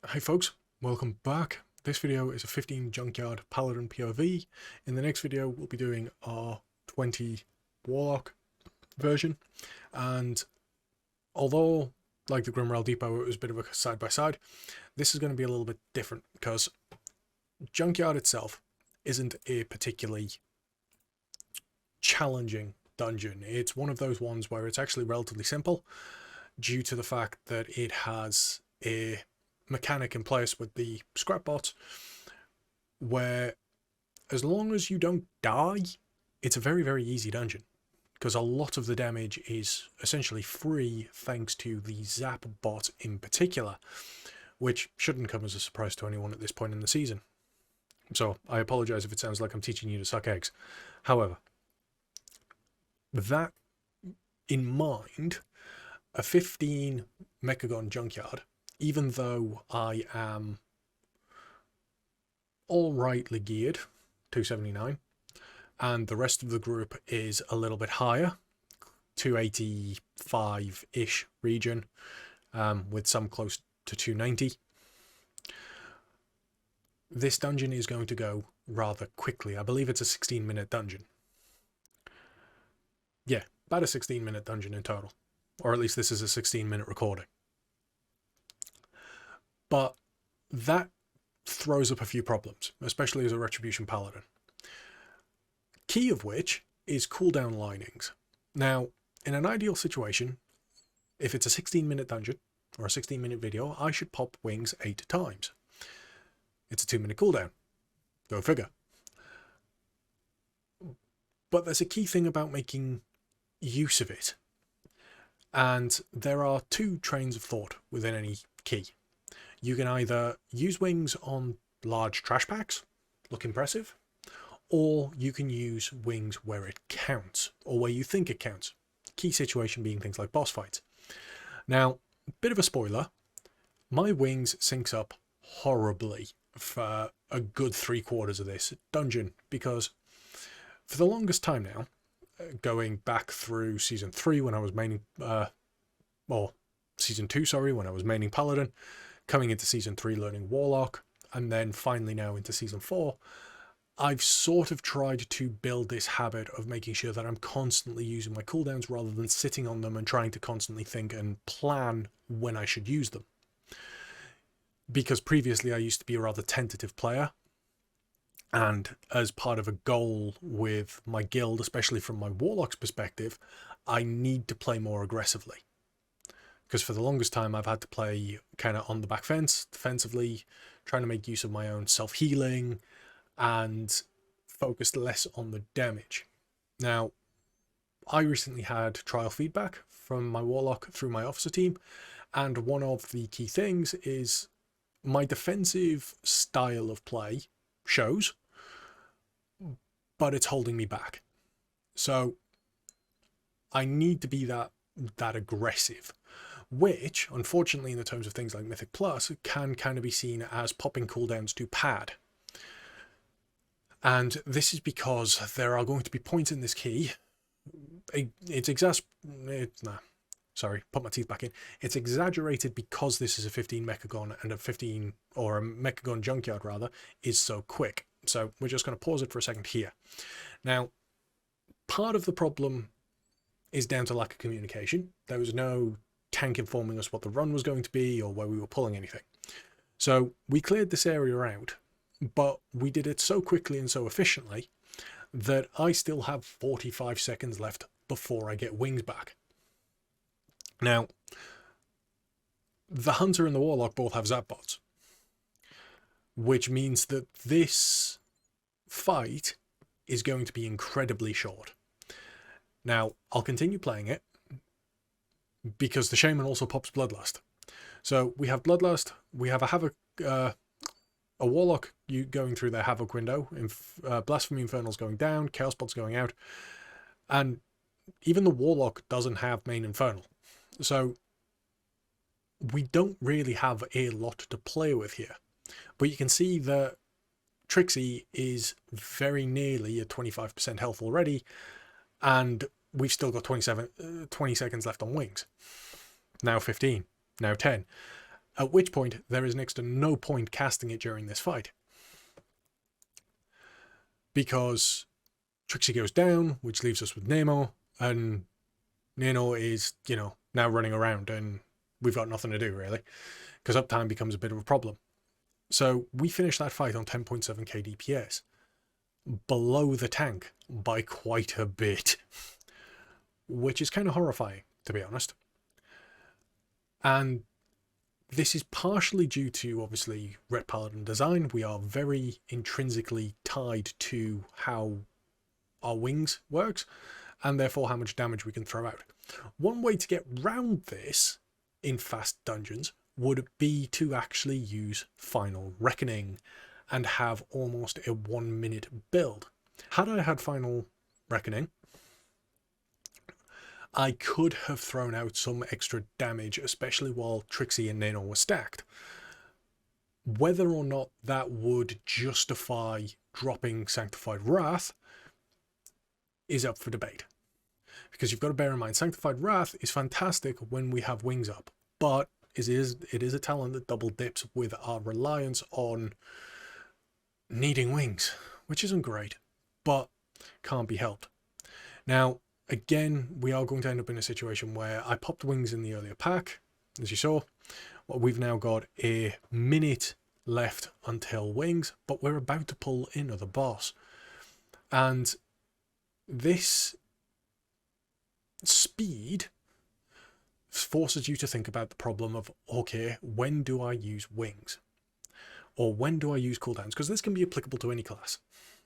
Hey folks, welcome back. This video is a 15 Junkyard Paladin PoV. In the next video we'll be doing our 20 Warlock version, and although like the Grimrail Depot it was a bit of a side by side, this is going to be a little bit different because Junkyard itself isn't a particularly challenging dungeon. It's one of those ones where it's actually relatively simple due to the fact that it has a mechanic in place with the scrap bots where as long as you don't die, it's a very easy dungeon because a lot of the damage is essentially free thanks to the zap bot in particular, which shouldn't come as a surprise to anyone at this point in the season. So I apologize if it sounds like I'm teaching you to suck eggs. However, with that in mind, a 15 Mechagon Junkyard, even though I am alrightly geared, 279, and the rest of the group is a little bit higher, 285-ish region, with some close to 290. This dungeon is going to go rather quickly. I believe it's a 16-minute dungeon. Yeah, about a 16-minute dungeon in total. Or at least this is a 16-minute recording. But that throws up a few problems, especially as a Retribution Paladin. Key of which is cooldown linings. Now, in an ideal situation, if it's a 16-minute dungeon or a 16-minute video, I should pop wings 8 times. It's a 2-minute cooldown. Go figure. But there's a key thing about making use of it. And there are two trains of thought within any key. You can either use wings on large trash packs, look impressive, or you can use wings where it counts, or where you think it counts. Key situation being things like boss fights. Now, bit of a spoiler, my wings syncs up horribly for a good 3/4 of this dungeon, because for the longest time now, going back through Season 3 when I was maining, or Season 2, sorry, when I was maining Paladin, coming into Season 3 learning Warlock, and then finally now into Season 4, I've sort of tried to build this habit of making sure that I'm constantly using my cooldowns rather than sitting on them and trying to constantly think and plan when I should use them. Because previously I used to be a rather tentative player, and as part of a goal with my guild, especially from my Warlock's perspective, I need to play more aggressively. Because for the longest time I've had to play kind of on the back fence, defensively, trying to make use of my own self-healing, and focused less on the damage. Now, I recently had trial feedback from my Warlock through my officer team, and one of the key things is my defensive style of play shows, but it's holding me back. So I need to be that aggressive, which, unfortunately, in the terms of things like Mythic Plus, can kind of be seen as popping cooldowns to pad. And this is because there are going to be points in this key. Put my teeth back in. It's exaggerated because this is a 15 Mechagon and a 15, or a Mechagon Junkyard rather, is so quick. So we're just going to pause it for a second here. Now, part of the problem is down to lack of communication. There was no tank informing us what the run was going to be or where we were pulling anything. So we cleared this area out, but we did it so quickly and so efficiently that I still have 45 seconds left before I get wings back. Now, the Hunter and the Warlock both have zap bots, which means that this fight is going to be incredibly short. Now, I'll continue playing it because the Shaman also pops Bloodlust. So we have Bloodlust, we have a Havoc, a Warlock going through their Havoc window, Blasphemy Infernal's going down, Chaos Bod's going out, and even the Warlock doesn't have main Infernal. So we don't really have a lot to play with here. But you can see that Trixie is very nearly at 25% health already, and we've still got 20 seconds left on wings. Now 15, now 10. At which point, there is next to no point casting it during this fight. Because Trixie goes down, which leaves us with Nemo, and Nano is, you know, now running around, and we've got nothing to do, really, because uptime becomes a bit of a problem. So we finish that fight on 10.7k DPS, below the tank by quite a bit, which is kind of horrifying, to be honest. And this is partially due to, obviously, Ret Paladin design. We are very intrinsically tied to how our wings works, and therefore how much damage we can throw out. One way to get round this in fast dungeons would be to actually use Final Reckoning and have almost a 1 minute build. Had I had Final Reckoning, I could have thrown out some extra damage, especially while Trixie and Nano were stacked. Whether or not that would justify dropping Sanctified Wrath is up for debate. Because you've got to bear in mind, Sanctified Wrath is fantastic when we have wings up, but it is a talent that double dips with our reliance on needing wings, which isn't great, but can't be helped. Now, again, we are going to end up in a situation where I popped wings in the earlier pack, as you saw. Well, we've now got a minute left until wings, but we're about to pull in another boss. And this speed forces you to think about the problem of, okay, when do I use wings? Or when do I use cooldowns? Because this can be applicable to any class.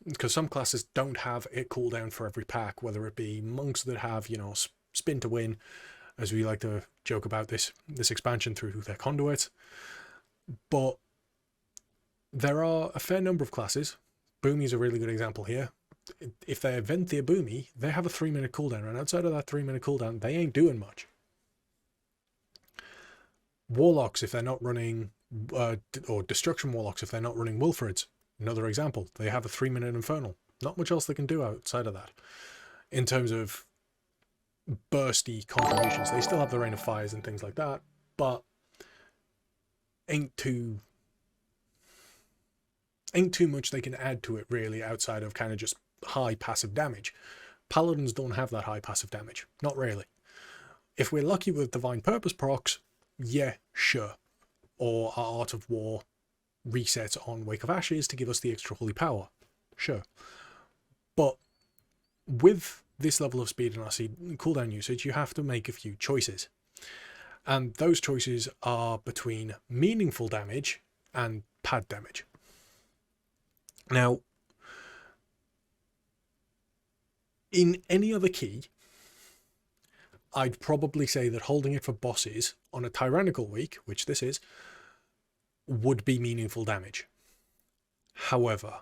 Because some classes don't have a cooldown for every pack, whether it be monks that have, you know, spin to win, as we like to joke about this expansion through their conduits. But there are a fair number of classes. Boomy is a really good example here. If they event their Boomy, they have a 3-minute cooldown, and outside of that 3-minute cooldown, they ain't doing much. Warlocks, if they're not running, or Destruction Warlocks, if they're not running Wilfrids, another example, they have a 3-minute Infernal. Not much else they can do outside of that. In terms of bursty contributions, they still have the Rain of Fires and things like that, but ain't too much they can add to it, really, outside of kind of just high passive damage. Paladins don't have that high passive damage. Not really. If we're lucky with Divine Purpose procs, yeah, sure. Or our Art of War resets on Wake of Ashes to give us the extra holy power. Sure. But with this level of speed and RC cooldown usage, you have to make a few choices. And those choices are between meaningful damage and pad damage. Now, in any other key, I'd probably say that holding it for bosses on a tyrannical week, which this is, would be meaningful damage. However,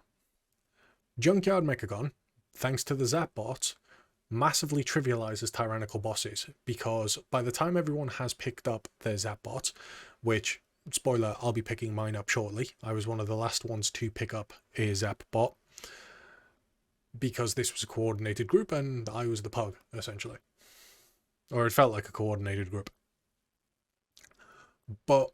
Junkyard Mechagon, thanks to the Zap bots, massively trivializes tyrannical bosses, because by the time everyone has picked up their Zap bots, which, spoiler, I'll be picking mine up shortly. I was one of the last ones to pick up a Zap bot, because this was a coordinated group and I was the pug, essentially. Or it felt like a coordinated group. But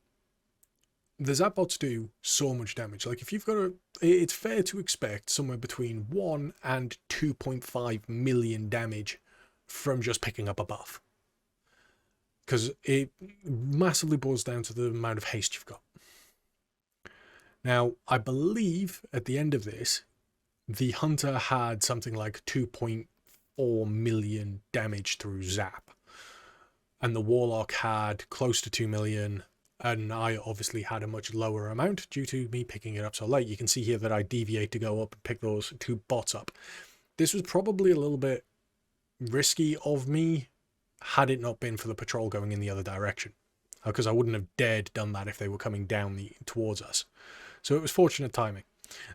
the Zap bots do so much damage. Like, if you've got it's fair to expect somewhere between 1 and 2.5 million damage from just picking up a buff. Because it massively boils down to the amount of haste you've got. Now, I believe at the end of this, the Hunter had something like 2.4 million damage through Zap. And the Warlock had close to 2 million, and I obviously had a much lower amount due to me picking it up so late. You can see here that I deviate to go up and pick those 2 bots up. This was probably a little bit risky of me had it not been for the patrol going in the other direction, because I wouldn't have dared done that if they were coming down towards us. So it was fortunate timing.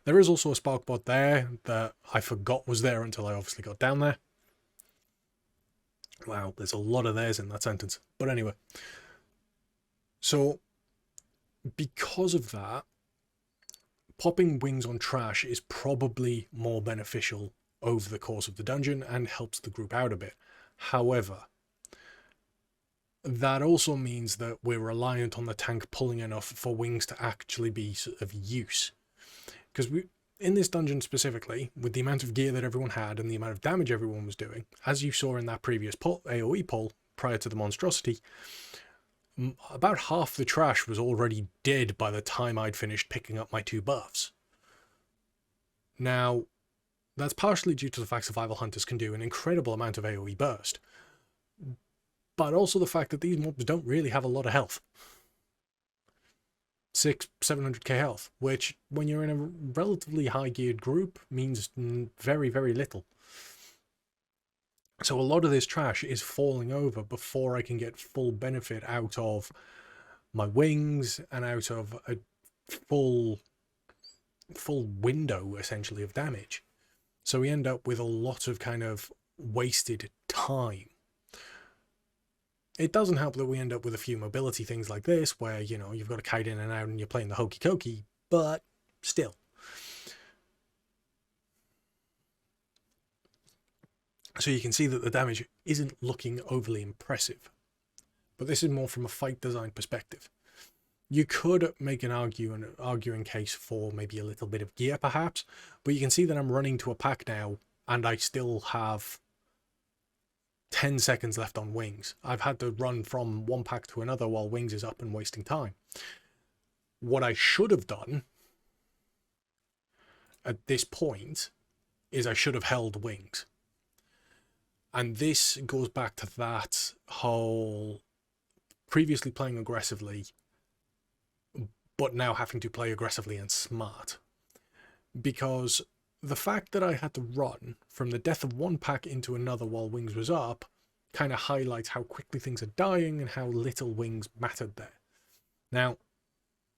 There is also a spark bot there that I forgot was there until I obviously got down there. Wow, there's a lot of theirs in that sentence. But anyway. So, because of that, popping wings on trash is probably more beneficial over the course of the dungeon and helps the group out a bit. However, that also means that we're reliant on the tank pulling enough for wings to actually be of use. Because in this dungeon specifically, with the amount of gear that everyone had and the amount of damage everyone was doing, as you saw in that previous AoE poll prior to the monstrosity, about half the trash was already dead by the time I'd finished picking up my 2 buffs. Now, that's partially due to the fact survival hunters can do an incredible amount of AoE burst, but also the fact that these mobs don't really have a lot of health. 700k health, which when you're in a relatively high geared group means very, very little. So a lot of this trash is falling over before I can get full benefit out of my wings and out of a full window, essentially, of damage. So we end up with a lot of kind of wasted time. It doesn't help that we end up with a few mobility things like this, where, you know, you've got to kite in and out and you're playing the hokey cokey, but still. So you can see that the damage isn't looking overly impressive. But this is more from a fight design perspective. You could make an arguing case for maybe a little bit of gear, perhaps, but you can see that I'm running to a pack now, and I still have 10 seconds left on wings. I've had to run from one pack to another while wings is up and wasting time. What I should have done at this point is I should have held wings. And this goes back to that whole previously playing aggressively, but now having to play aggressively and smart. Because the fact that I had to run from the death of one pack into another while wings was up kind of highlights how quickly things are dying and how little wings mattered there. Now,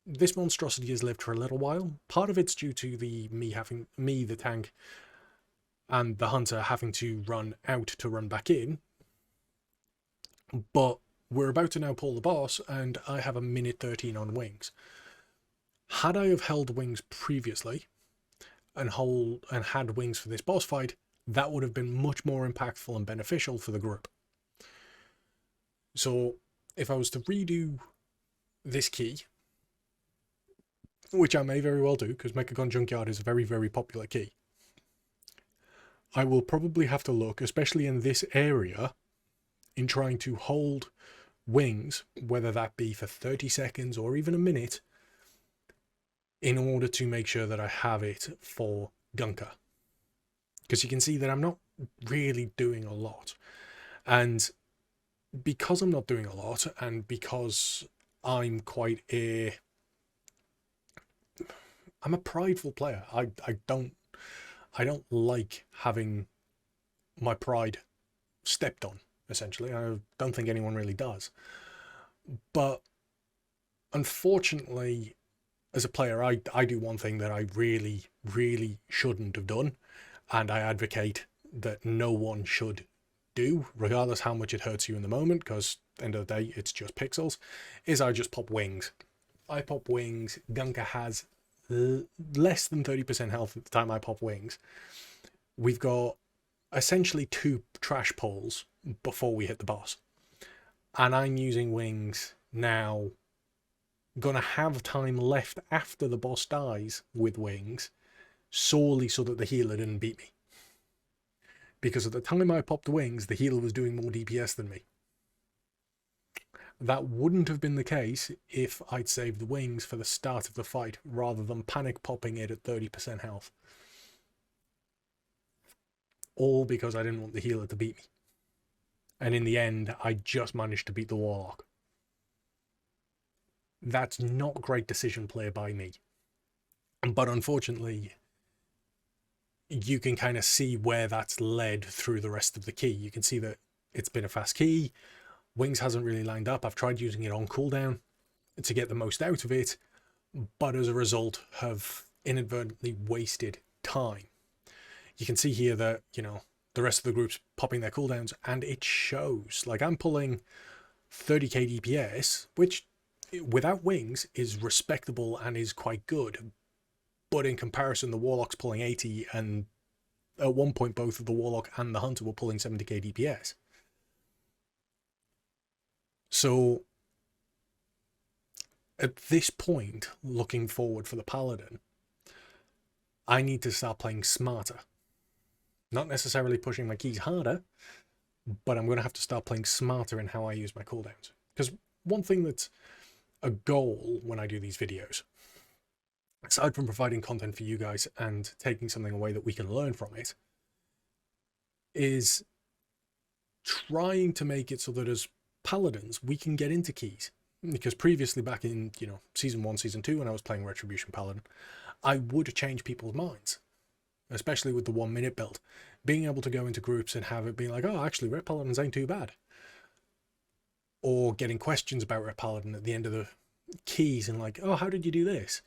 this monstrosity has lived for a little while. Part of it's due to me, the tank, and the hunter having to run out to run back in. But we're about to now pull the boss, and I have a minute 13 on wings. Had I have held wings previously and had wings for this boss fight, that would have been much more impactful and beneficial for the group. So if I was to redo this key, which I may very well do, because Mechagon Junkyard is a very, very popular key, I will probably have to look, especially in this area, in trying to hold wings, whether that be for 30 seconds or even a minute, in order to make sure that I have it for Gunker. Because you can see that I'm not really doing a lot. And because I'm not doing a lot, and because I'm I'm a prideful player. I don't like having my pride stepped on, essentially. I don't think anyone really does. But unfortunately, as a player, I do one thing that I really, really shouldn't have done, and I advocate that no one should do, regardless how much it hurts you in the moment, because at the end of the day, it's just pixels, is I just pop wings. I pop wings. Gunker has less than 30% health at the time I pop wings. We've got essentially 2 trash pulls before we hit the boss. And I'm using wings now. Gonna have time left after the boss dies with wings, solely so that the healer didn't beat me. Because at the time I popped wings, the healer was doing more DPS than me. That wouldn't have been the case if I'd saved the wings for the start of the fight, rather than panic popping it at 30% health. All because I didn't want the healer to beat me. And in the end, I just managed to beat the warlock. That's not great decision play by me. But unfortunately, you can kind of see where that's led through the rest of the key. You can see that it's been a fast key. Wings hasn't really lined up. I've tried using it on cooldown to get the most out of it, but as a result have inadvertently wasted time. You can see here that, you know, the rest of the group's popping their cooldowns, and it shows. Like, I'm pulling 30k DPS, which without wings is respectable and is quite good. But in comparison, the warlock's pulling 80, and at one point both of the warlock and the hunter were pulling 70k DPS. So at this point, looking forward for the Paladin, I need to start playing smarter. Not necessarily pushing my keys harder, but I'm going to have to start playing smarter in how I use my cooldowns. Because one thing that's a goal when I do these videos, aside from providing content for you guys and taking something away that we can learn from it, is trying to make it so that as Paladins, we can get into keys. Because previously, back in, Season 1, Season 2, when I was playing Retribution Paladin, I would change people's minds, especially with the 1 minute build. Being able to go into groups and have it being like, oh, actually, Ret Paladins ain't too bad. Or getting questions about Ret Paladin at the end of the keys and like, oh, how did you do this?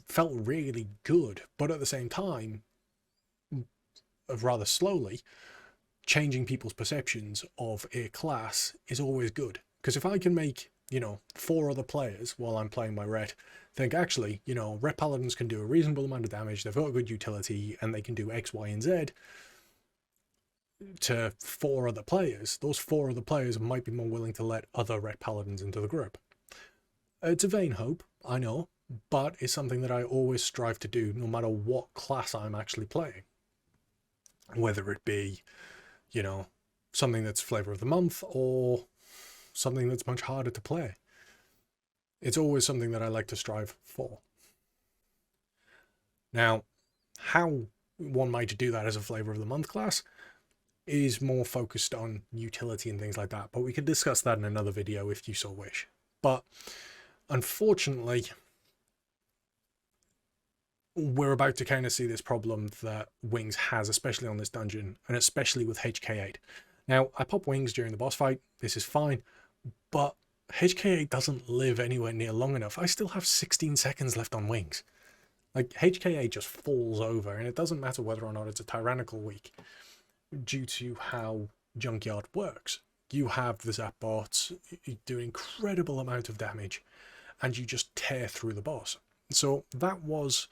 Felt really good, but at the same time, rather slowly, changing people's perceptions of a class is always good. Because if I can make, 4 other players while I'm playing my Ret think, actually, Ret Paladins can do a reasonable amount of damage, they've got a good utility, and they can do X, Y, and Z to 4 other players, those 4 other players might be more willing to let other Ret Paladins into the group. It's a vain hope, I know, but it's something that I always strive to do no matter what class I'm actually playing. Whether it be, something that's flavor of the month or something that's much harder to play. It's always something that I like to strive for. Now, how one might do that as a flavor of the month class is more focused on utility and things like that, but we could discuss that in another video if you so wish. But unfortunately, we're about to kind of see this problem that Wings has, especially on this dungeon, and especially with HK8. Now, I pop Wings during the boss fight, this is fine, but HK8 doesn't live anywhere near long enough. I still have 16 seconds left on Wings. Like, HK8 just falls over, and it doesn't matter whether or not it's a tyrannical week, due to how Junkyard works. You have the zap bots, you do an incredible amount of damage, and you just tear through the boss. So that was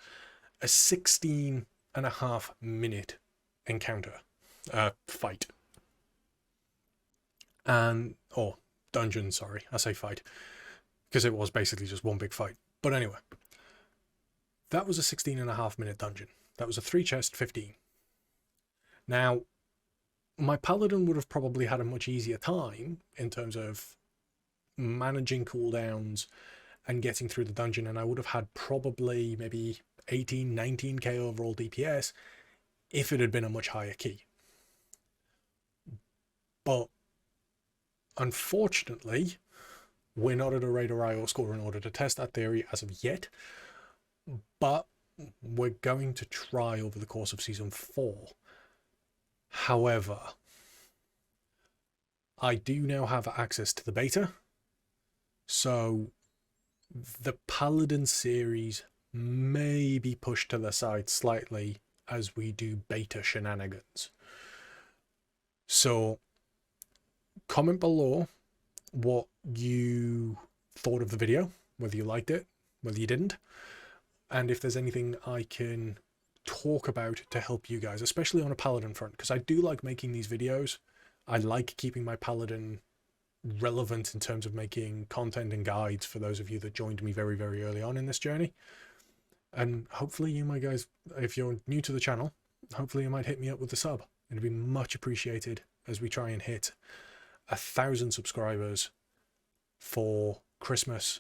a 16.5 minute encounter, fight. And, dungeon, sorry, I say fight, because it was basically just one big fight. But anyway, that was a 16.5 minute dungeon. That was a 3 chest 15. Now, my Paladin would have probably had a much easier time in terms of managing cooldowns and getting through the dungeon, and I would have had probably maybe 18, 19k overall DPS if it had been a much higher key. But unfortunately, we're not at a Raider IO score in order to test that theory as of yet, but we're going to try over the course of Season 4. However, I do now have access to the beta, so the Paladin series may be pushed to the side slightly as we do beta shenanigans. So comment below what you thought of the video, whether you liked it, whether you didn't, and if there's anything I can talk about to help you guys, especially on a Paladin front, because I do like making these videos. I like keeping my Paladin relevant in terms of making content and guides for those of you that joined me very, very early on in this journey. And hopefully you, my guys, if you're new to the channel, hopefully you might hit me up with a sub. It'd be much appreciated as we try and hit 1,000 subscribers for Christmas,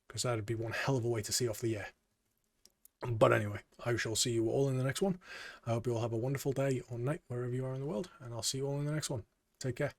because that'd be one hell of a way to see off the year. But anyway, I shall see you all in the next one. I hope you all have a wonderful day or night wherever you are in the world, and I'll see you all in the next one. Take care.